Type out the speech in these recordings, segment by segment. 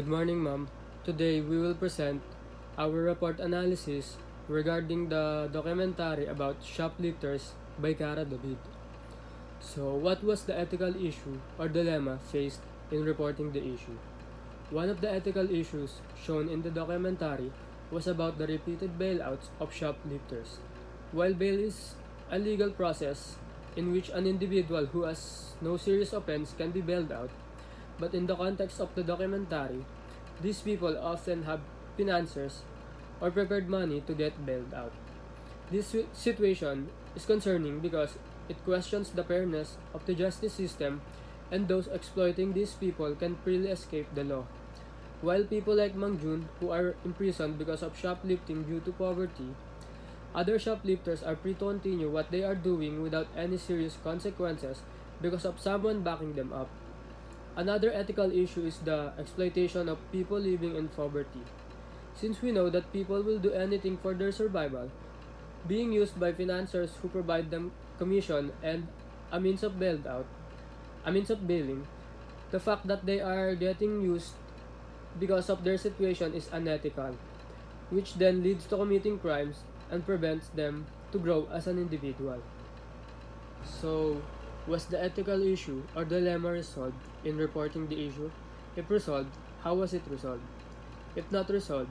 Good morning, ma'am. Today we will present our report analysis regarding the documentary about shoplifters by Cara David. So, what was the ethical issue or dilemma faced in reporting the issue? One of the ethical issues shown in the documentary was about the repeated bailouts of shoplifters. While bail is a legal process in which an individual who has no serious offense can be bailed out, but in the context of the documentary, these people often have financiers or prepared money to get bailed out. This situation is concerning because it questions the fairness of the justice system, and those exploiting these people can freely escape the law. While people like Mang Jun, who are imprisoned because of shoplifting due to poverty, other shoplifters are free to continue what they are doing without any serious consequences because of someone backing them up. Another ethical issue is the exploitation of people living in poverty. Since we know that people will do anything for their survival, being used by financiers who provide them commission and a means of bailed out, a means of bailing, the fact that they are getting used because of their situation is unethical, which then leads to committing crimes and prevents them to grow as an individual. So, was the ethical issue or dilemma resolved in reporting the issue? If resolved, how was it resolved? If not resolved,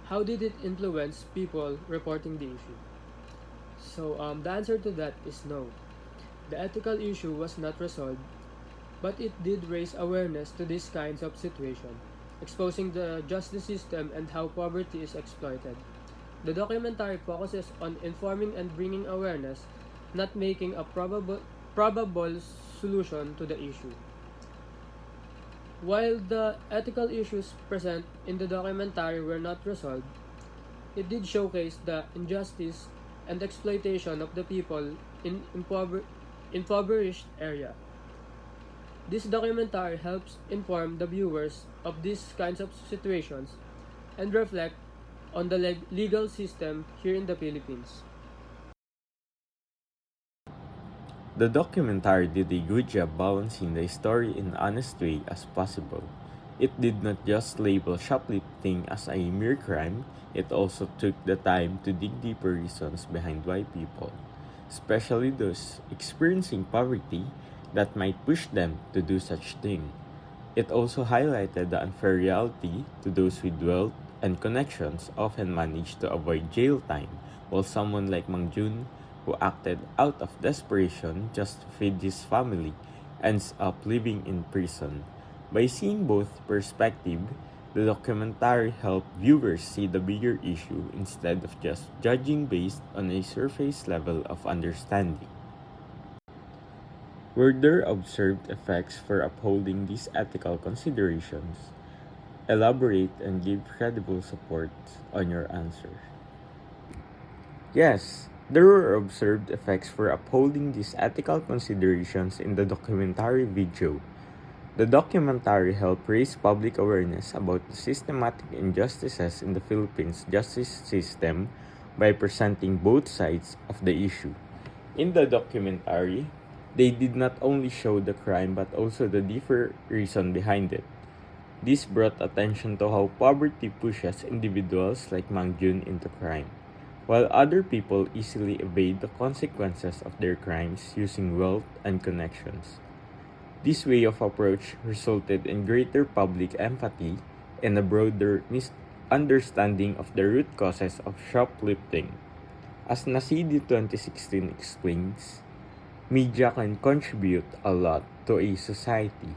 how did it influence people reporting the issue? So, the answer to that is no. The ethical issue was not resolved, but it did raise awareness to these kinds of situations, exposing the justice system and how poverty is exploited. The documentary focuses on informing and bringing awareness, not making a probable solution to the issue. While the ethical issues present in the documentary were not resolved, it did showcase the injustice and exploitation of the people in impoverished area. This documentary helps inform the viewers of these kinds of situations and reflect on the legal system here in the Philippines. The documentary did a good job balancing the story in an honest way as possible. It did not just label shoplifting as a mere crime, it also took the time to dig deeper reasons behind why people, especially those experiencing poverty, that might push them to do such thing. It also highlighted the unfair reality to those with wealth and connections often manage to avoid jail time, while someone like Mang Jun, who acted out of desperation just to feed his family, ends up living in prison. By seeing both perspectives, the documentary helped viewers see the bigger issue instead of just judging based on a surface level of understanding. Were there observed effects for upholding these ethical considerations? Elaborate and give credible support on your answer. Yes, there were observed effects for upholding these ethical considerations in the documentary video. The documentary helped raise public awareness about the systematic injustices in the Philippines justice system by presenting both sides of the issue. In the documentary, they did not only show the crime but also the deeper reason behind it. This brought attention to how poverty pushes individuals like Mang Jun into crime, while other people easily evade the consequences of their crimes using wealth and connections. This way of approach resulted in greater public empathy and a broader understanding of the root causes of shoplifting. As Nasidi 2016 explains, media can contribute a lot to a society.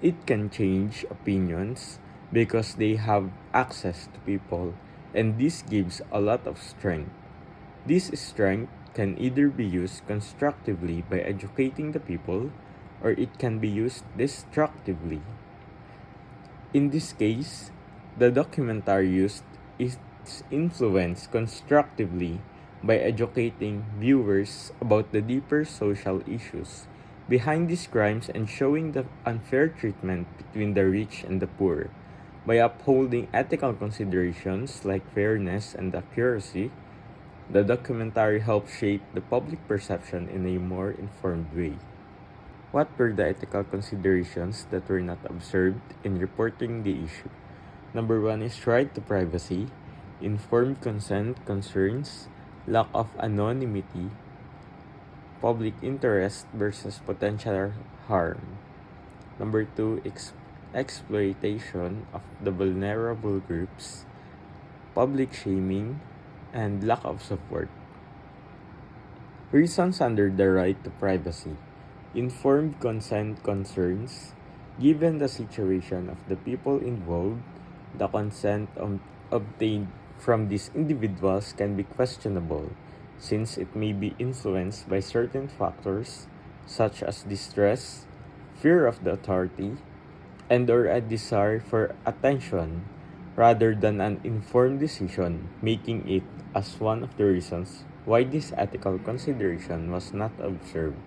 It can change opinions because they have access to people, and this gives a lot of strength. This strength can either be used constructively by educating the people, or it can be used destructively. In this case, the documentary used its influence constructively by educating viewers about the deeper social issues behind these crimes and showing the unfair treatment between the rich and the poor. By upholding ethical considerations like fairness and accuracy, the documentary helped shape the public perception in a more informed way. What were the ethical considerations that were not observed in reporting the issue? Number 1 is right to privacy, informed consent concerns, lack of anonymity, public interest versus potential harm. Number 2, exploitation of the vulnerable groups, public shaming, and lack of support. Reasons under the right to privacy. Informed consent concerns. Given the situation of the people involved, the consent obtained from these individuals can be questionable, since it may be influenced by certain factors such as distress, fear of the authority, and or a desire for attention rather than an informed decision, making it as one of the reasons why this ethical consideration was not observed.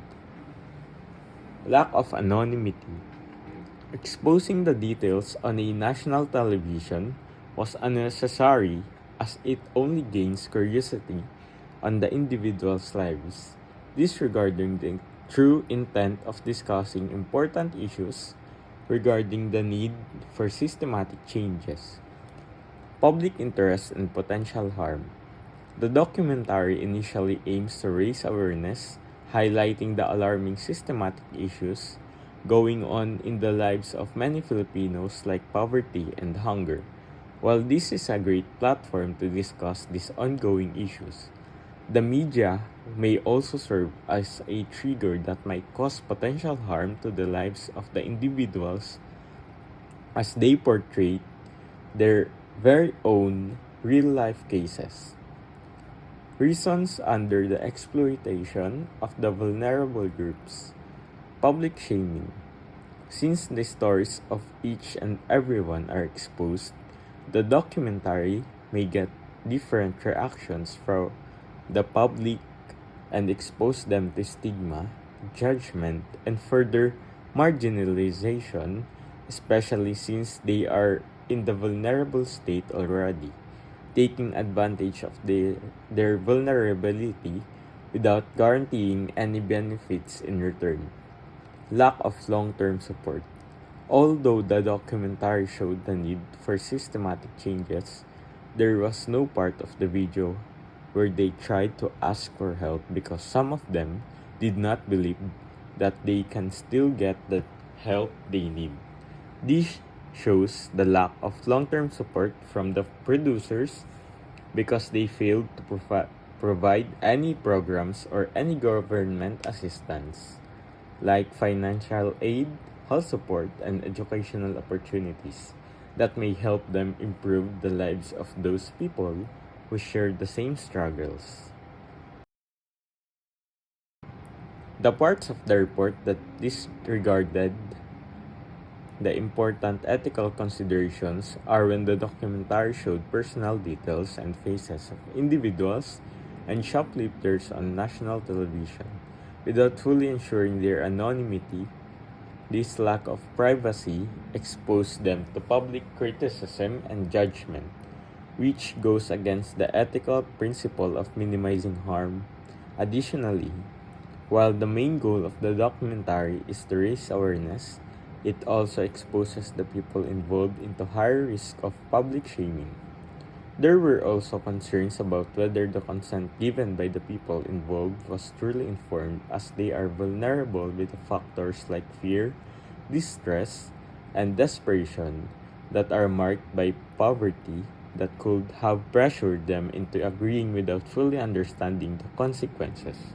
Lack of anonymity. Exposing the details on a national television was unnecessary as it only gains curiosity on the individual's lives, disregarding the true intent of discussing important issues regarding the need for systematic changes. Public interest and potential harm. The documentary initially aims to raise awareness, highlighting the alarming systematic issues going on in the lives of many Filipinos like poverty and hunger. While this is a great platform to discuss these ongoing issues, the media may also serve as a trigger that might cause potential harm to the lives of the individuals as they portray their very own real-life cases. Reasons under the exploitation of the vulnerable groups. Public shaming. Since the stories of each and everyone are exposed, the documentary may get different reactions from the public and expose them to stigma, judgment, and further marginalization, especially since they are in the vulnerable state already, taking advantage of their vulnerability without guaranteeing any benefits in return. Lack of long-term support. Although the documentary showed the need for systematic changes, there was no part of the video where they tried to ask for help because some of them did not believe that they can still get the help they need. This shows the lack of long-term support from the producers because they failed to provide any programs or any government assistance like financial aid, health support, and educational opportunities that may help them improve the lives of those people who share the same struggles. The parts of the report that disregarded the important ethical considerations are when the documentary showed personal details and faces of individuals and shoplifters on national television without fully ensuring their anonymity. This lack of privacy exposed them to public criticism and judgment, which goes against the ethical principle of minimizing harm. Additionally, while the main goal of the documentary is to raise awareness, it also exposes the people involved into higher risk of public shaming. There were also concerns about whether the consent given by the people involved was truly informed, as they are vulnerable with factors like fear, distress, and desperation that are marked by poverty that could have pressured them into agreeing without fully understanding the consequences.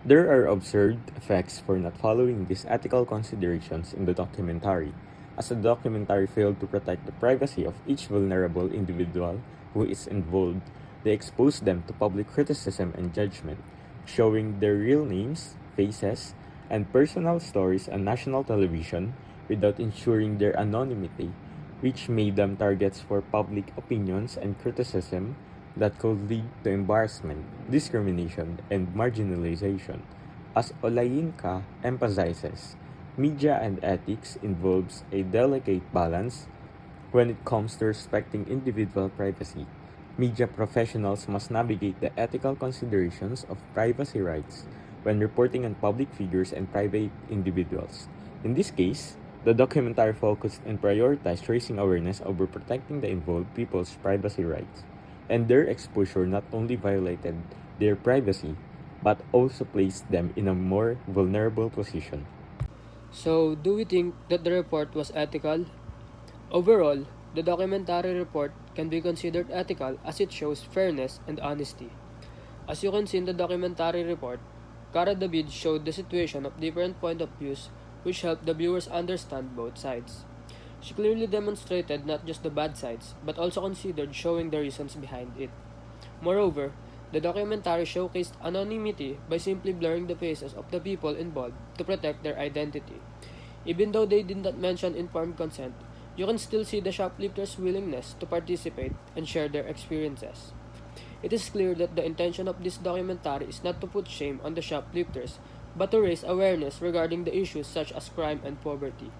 There are observed effects for not following these ethical considerations in the documentary, as the documentary failed to protect the privacy of each vulnerable individual who is involved. They exposed them to public criticism and judgment, showing their real names, faces, and personal stories on national television without ensuring their anonymity, which made them targets for public opinions and criticism that could lead to embarrassment, discrimination, and marginalization. As Olayinka emphasizes, media and ethics involves a delicate balance when it comes to respecting individual privacy. Media professionals must navigate the ethical considerations of privacy rights when reporting on public figures and private individuals. In this case, the documentary focused and prioritized raising awareness over protecting the involved people's privacy rights, and their exposure not only violated their privacy but also placed them in a more vulnerable position. So, do we think that the report was ethical? Overall, the documentary report can be considered ethical as it shows fairness and honesty. As you can see in the documentary report, Cara David showed the situation of different point of views which helped the viewers understand both sides. She clearly demonstrated not just the bad sides, but also considered showing the reasons behind it. Moreover, the documentary showcased anonymity by simply blurring the faces of the people involved to protect their identity. Even though they did not mention informed consent, you can still see the shoplifters' willingness to participate and share their experiences. It is clear that the intention of this documentary is not to put shame on the shoplifters, but to raise awareness regarding the issues such as crime and poverty.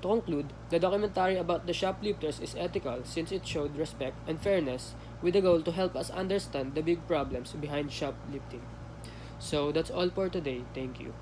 To conclude, the documentary about the shoplifters is ethical since it showed respect and fairness with the goal to help us understand the big problems behind shoplifting. So that's all for today. Thank you.